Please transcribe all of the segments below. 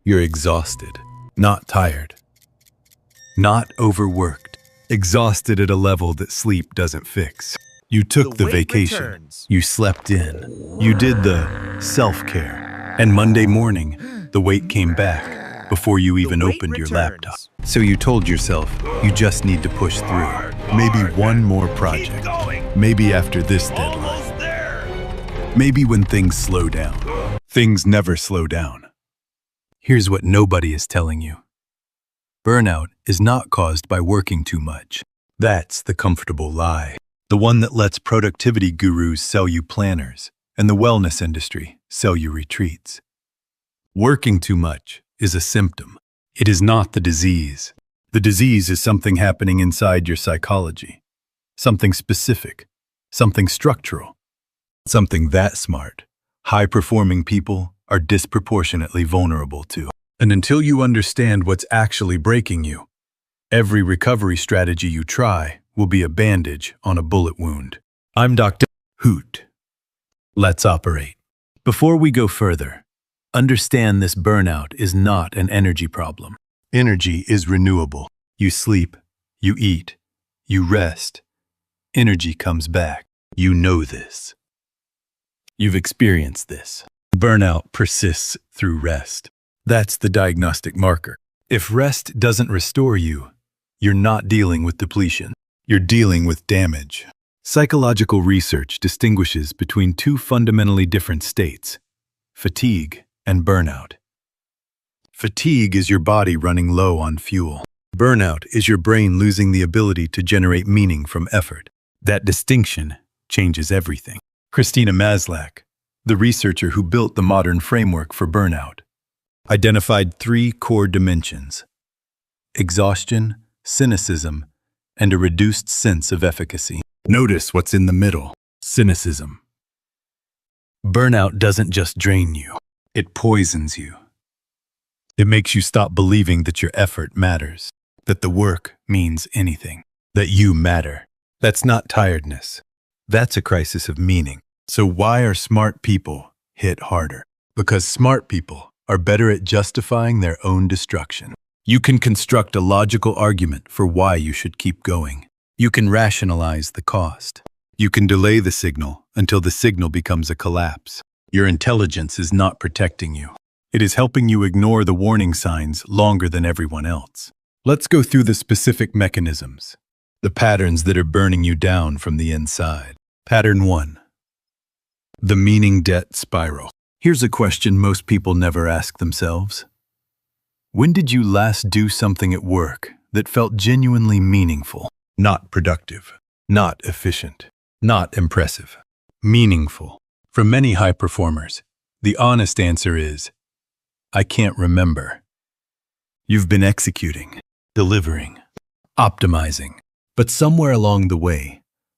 You're exhausted, not tired, not overworked, exhausted at a level that sleep doesn't fix. You took the vacation, you slept in, you did the self-care, and Monday morning, the weight came back before you even opened your laptop. So you told yourself you just need to push through. Maybe one more project, maybe after this deadline, maybe when things slow down. Things never slow down. Here's what nobody is telling you. Burnout is not caused by working too much. That's the comfortable lie. The one that lets productivity gurus sell you planners and the wellness industry sell you retreats. Working too much is a symptom. It is not the disease. The disease is something happening inside your psychology. Something specific. Something structural. Something that smart. High-performing people are disproportionately vulnerable to. And until you understand what's actually breaking you, every recovery strategy you try will be a bandage on a bullet wound. I'm Dr. Hoot. Let's operate. Before we go further, understand this burnout is not an energy problem. Energy is renewable. You sleep, you eat, you rest. Energy comes back. You know this. You've experienced this. Burnout persists through rest. That's the diagnostic marker. If rest doesn't restore you, you're not dealing with depletion. You're dealing with damage. Psychological research distinguishes between two fundamentally different states: fatigue and burnout. Fatigue is your body running low on fuel. Burnout is your brain losing the ability to generate meaning from effort. That distinction changes everything. Christina Maslach, the researcher who built the modern framework for burnout, identified 3 core dimensions: exhaustion, cynicism, and a reduced sense of efficacy. Notice what's in the middle: cynicism. Burnout doesn't just drain you, it poisons you. It makes you stop believing that your effort matters, that the work means anything, that you matter. That's not tiredness. That's a crisis of meaning. So why are smart people hit harder? Because smart people are better at justifying their own destruction. You can construct a logical argument for why you should keep going. You can rationalize the cost. You can delay the signal until the signal becomes a collapse. Your intelligence is not protecting you. It is helping you ignore the warning signs longer than everyone else. Let's go through the specific mechanisms, the patterns that are burning you down from the inside. Pattern 1. The meaning debt spiral. Here's a question most people never ask themselves. When did you last do something at work that felt genuinely meaningful? Not productive, not efficient, not impressive. Meaningful. For many high performers, the honest answer is, I can't remember. You've been executing, delivering, optimizing, but somewhere along the way,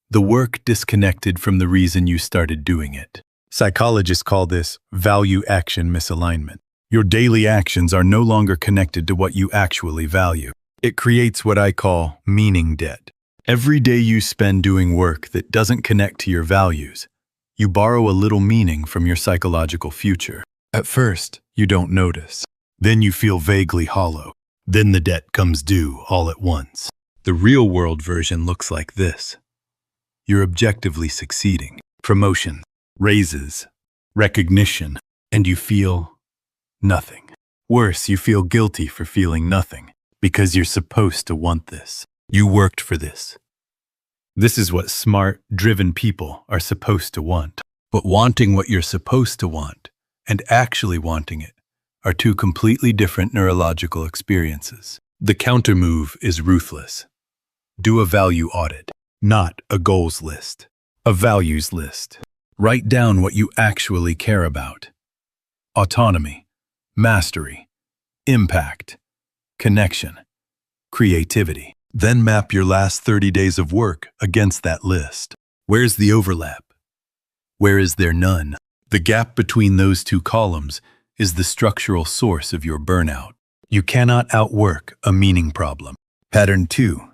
the work disconnected from the reason you started doing it. Psychologists call this value-action misalignment. Your daily actions are no longer connected to what you actually value. It creates what I call meaning debt. Every day you spend doing work that doesn't connect to your values, you borrow a little meaning from your psychological future. At first, you don't notice. Then you feel vaguely hollow. Then the debt comes due all at once. The real-world version looks like this. You're objectively succeeding. Promotion, raises, recognition, and you feel nothing. Worse, you feel guilty for feeling nothing, because you're supposed to want this. You worked for this. This is what smart, driven people are supposed to want. But wanting what you're supposed to want and actually wanting it are two completely different neurological experiences. The countermove is ruthless. Do a value audit, not a goals list, a values list. Write down what you actually care about. Autonomy, mastery, impact, connection, creativity. Then map your last 30 days of work against that list. Where's the overlap? Where is there none? The gap between those two columns is the structural source of your burnout. You cannot outwork a meaning problem. Pattern 2.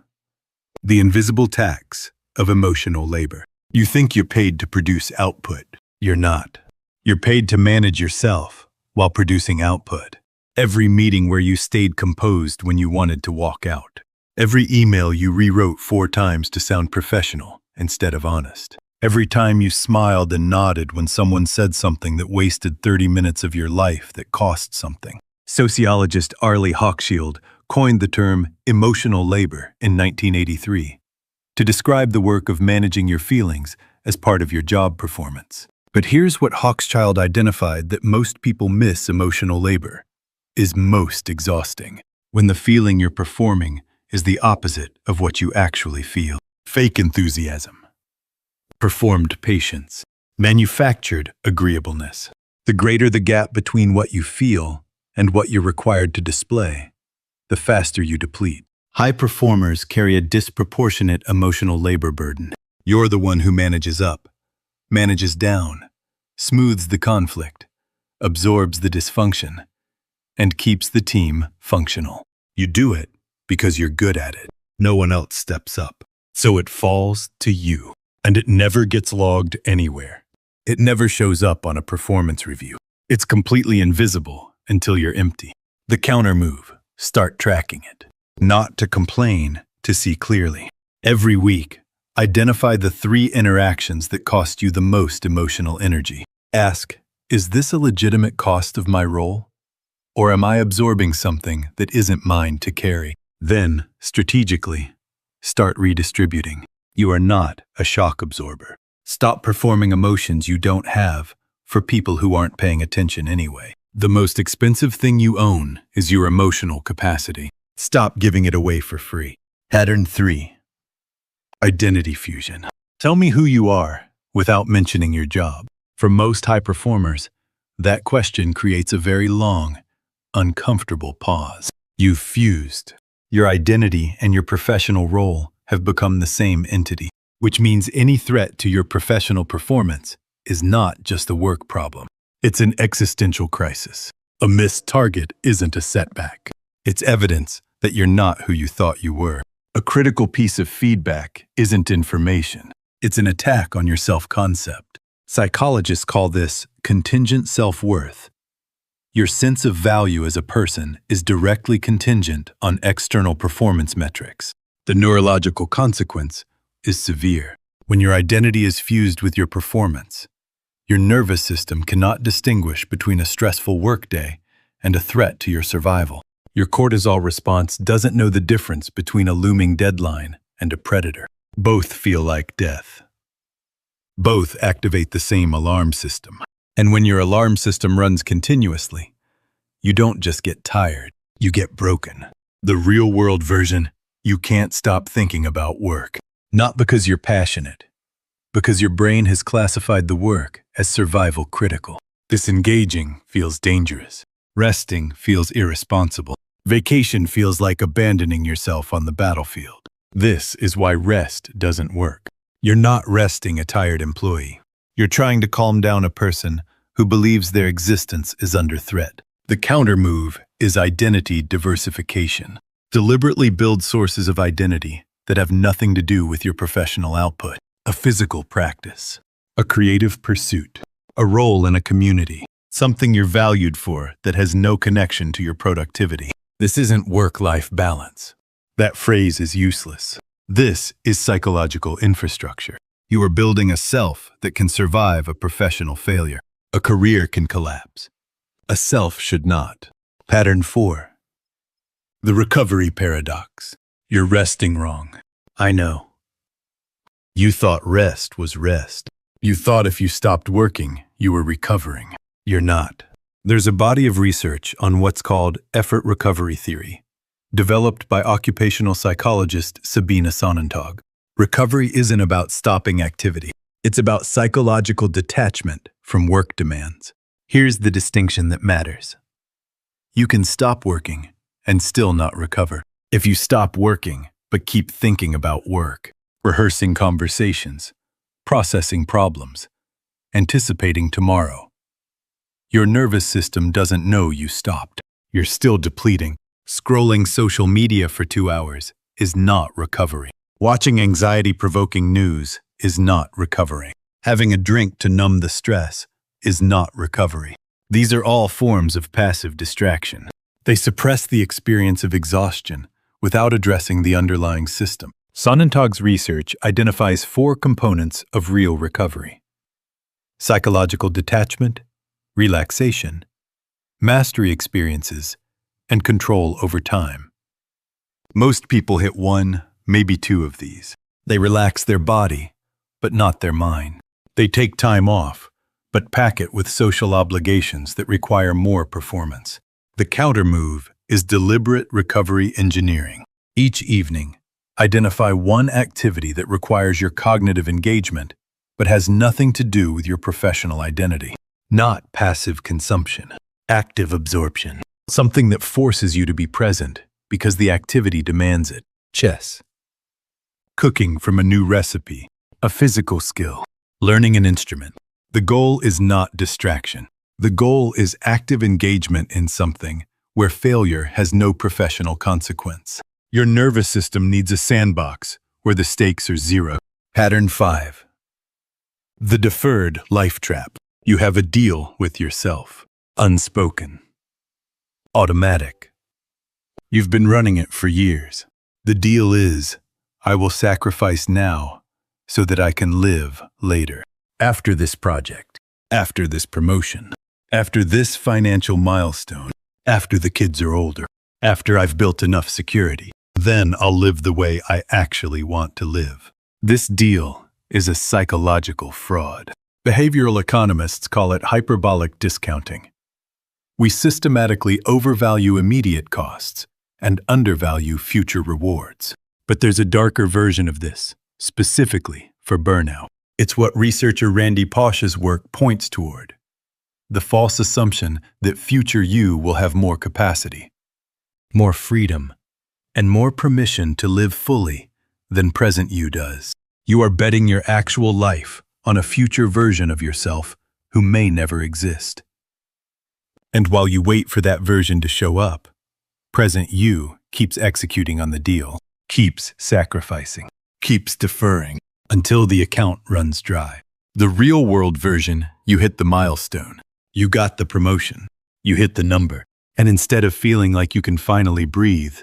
The invisible tax of emotional labor. You think you're paid to produce output. You're not. You're paid to manage yourself while producing output. Every meeting where you stayed composed when you wanted to walk out. Every email you rewrote 4 times to sound professional instead of honest. Every time you smiled and nodded when someone said something that wasted 30 minutes of your life that cost something. Sociologist Arlie Hochschild coined the term emotional labor in 1983 to describe the work of managing your feelings as part of your job performance. But here's what Hochschild identified that most people miss: emotional labor is most exhausting when the feeling you're performing is the opposite of what you actually feel. Fake enthusiasm, performed patience, manufactured agreeableness. The greater the gap between what you feel and what you're required to display, the faster you deplete. High performers carry a disproportionate emotional labor burden. You're the one who manages up, manages down, smooths the conflict, absorbs the dysfunction, and keeps the team functional. You do it because you're good at it. No one else steps up. So it falls to you. And it never gets logged anywhere. It never shows up on a performance review. It's completely invisible until you're empty. The counter move: start tracking it. Not to complain, to see clearly. Every week, identify the 3 interactions that cost you the most emotional energy. Ask, is this a legitimate cost of my role? Or am I absorbing something that isn't mine to carry? Then, strategically, start redistributing. You are not a shock absorber. Stop performing emotions you don't have for people who aren't paying attention anyway. The most expensive thing you own is your emotional capacity. Stop giving it away for free. Pattern 3. Identity fusion. Tell me who you are without mentioning your job. For most high performers, that question creates a very long, uncomfortable pause. You've fused. Your identity and your professional role have become the same entity, which means any threat to your professional performance is not just a work problem. It's an existential crisis. A missed target isn't a setback. It's evidence that you're not who you thought you were. A critical piece of feedback isn't information. It's an attack on your self-concept. Psychologists call this contingent self-worth. Your sense of value as a person is directly contingent on external performance metrics. The neurological consequence is severe. When your identity is fused with your performance, your nervous system cannot distinguish between a stressful workday and a threat to your survival. Your cortisol response doesn't know the difference between a looming deadline and a predator. Both feel like death. Both activate the same alarm system. And when your alarm system runs continuously, you don't just get tired, you get broken. The real-world version: you can't stop thinking about work. Not because you're passionate, because your brain has classified the work as survival critical. Disengaging feels dangerous. Resting feels irresponsible. Vacation feels like abandoning yourself on the battlefield. This is why rest doesn't work. You're not resting a tired employee. You're trying to calm down a person who believes their existence is under threat. The counter move is identity diversification. Deliberately build sources of identity that have nothing to do with your professional output. A physical practice, a creative pursuit, a role in a community, something you're valued for that has no connection to your productivity. This isn't work-life balance. That phrase is useless. This is psychological infrastructure. You are building a self that can survive a professional failure. A career can collapse. A self should not. Pattern 4. The recovery paradox. You're resting wrong. I know. You thought rest was rest. You thought if you stopped working, you were recovering. You're not. There's a body of research on what's called effort recovery theory, developed by occupational psychologist Sabina Sonnentag. Recovery isn't about stopping activity. It's about psychological detachment from work demands. Here's the distinction that matters. You can stop working and still not recover. If you stop working but keep thinking about work, rehearsing conversations, processing problems, anticipating tomorrow, your nervous system doesn't know you stopped. You're still depleting. Scrolling social media for 2 hours is not recovery. Watching anxiety-provoking news is not recovery. Having a drink to numb the stress is not recovery. These are all forms of passive distraction. They suppress the experience of exhaustion without addressing the underlying system. Sonnentag's research identifies 4 components of real recovery: psychological detachment, relaxation, mastery experiences, and control over time. Most people hit 1, maybe 2 of these. They relax their body, but not their mind. They take time off, but pack it with social obligations that require more performance. The counter move is deliberate recovery engineering. Each evening, identify one activity that requires your cognitive engagement, but has nothing to do with your professional identity. Not passive consumption, active absorption. Something that forces you to be present because the activity demands it. Chess. Cooking from a new recipe, a physical skill, learning an instrument. The goal is not distraction. The goal is active engagement in something where failure has no professional consequence. Your nervous system needs a sandbox where the stakes are 0. Pattern 5. The deferred life trap. You have a deal with yourself. Unspoken. Automatic. You've been running it for years. The deal is, I will sacrifice now so that I can live later. After this project, after this promotion, after this financial milestone, after the kids are older, after I've built enough security, then I'll live the way I actually want to live. This deal is a psychological fraud. Behavioral economists call it hyperbolic discounting. We systematically overvalue immediate costs and undervalue future rewards. But there's a darker version of this, specifically for burnout. It's what researcher Randy Pausch's work points toward: the false assumption that future you will have more capacity, more freedom, and more permission to live fully than present you does. You are betting your actual life on a future version of yourself who may never exist. And while you wait for that version to show up, present you keeps executing on the deal, keeps sacrificing, keeps deferring, until the account runs dry. The real-world version, you hit the milestone. You got the promotion. You hit the number. And instead of feeling like you can finally breathe,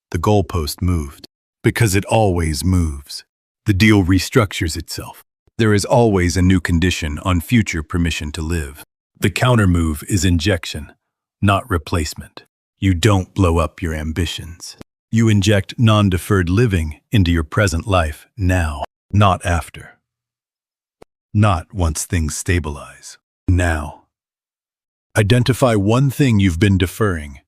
the goalpost moved. Because it always moves. The deal restructures itself. There is always a new condition on future permission to live. The counter-move is injection, not replacement. You don't blow up your ambitions. You inject non-deferred living into your present life now. Not after. Not once things stabilize. Now. Identify one thing you've been deferring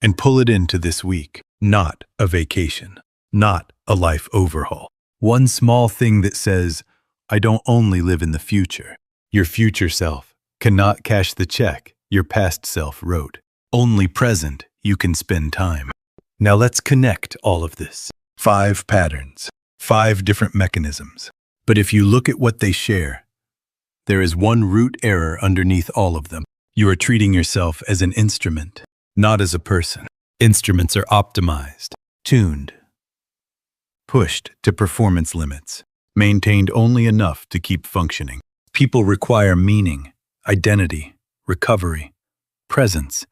and pull it into this week. Not a vacation. Not a life overhaul. One small thing that says, I don't only live in the future. Your future self cannot cash the check your past self wrote. Only present you can spend time. Now let's connect all of this. 5 patterns. 5 different mechanisms. But if you look at what they share, there is one root error underneath all of them. You are treating yourself as an instrument, not as a person. Instruments are optimized, tuned, pushed to performance limits, maintained only enough to keep functioning. People require meaning, identity, recovery, presence,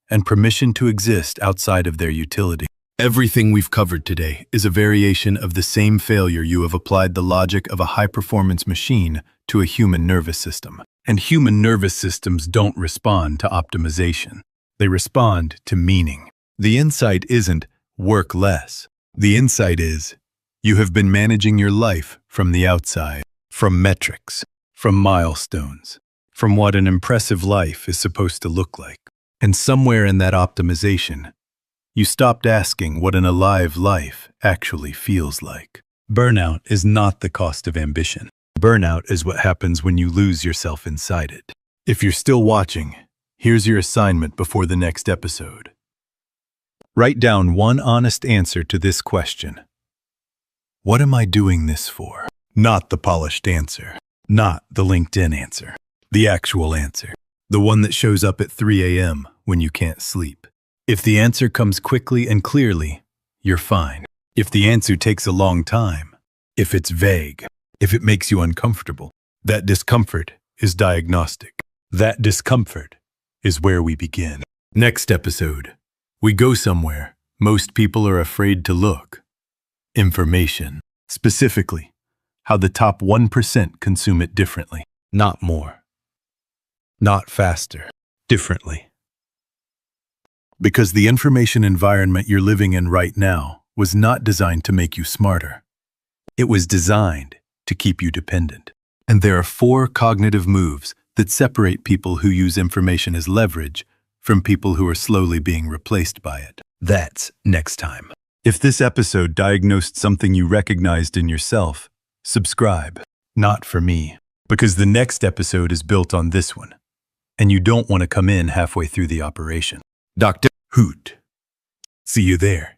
and permission to exist outside of their utility. Everything we've covered today is a variation of the same failure. You have applied the logic of a high-performance machine to a human nervous system. And human nervous systems don't respond to optimization. They respond to meaning. The insight isn't work less. The insight is you have been managing your life from the outside, from metrics, from milestones, from what an impressive life is supposed to look like. And somewhere in that optimization, you stopped asking what an alive life actually feels like. Burnout is not the cost of ambition. Burnout is what happens when you lose yourself inside it. If you're still watching, here's your assignment before the next episode. Write down one honest answer to this question. What am I doing this for? Not the polished answer. Not the LinkedIn answer. The actual answer. The one that shows up at 3 a.m. when you can't sleep. If the answer comes quickly and clearly, you're fine. If the answer takes a long time, if it's vague, if it makes you uncomfortable, that discomfort is diagnostic. That discomfort is where we begin. Next episode, We go somewhere. Most people are afraid to look. Information. Specifically, how the top 1% consume it differently. Not more. Not faster. Differently. Because the information environment you're living in right now was not designed to make you smarter. It was designed to keep you dependent. And there are 4 cognitive moves that separate people who use information as leverage from people who are slowly being replaced by it. That's next time. If this episode diagnosed something you recognized in yourself, subscribe. Not for me, because the next episode is built on this one, and you don't want to come in halfway through the operation. Dr. Hoot. See you there.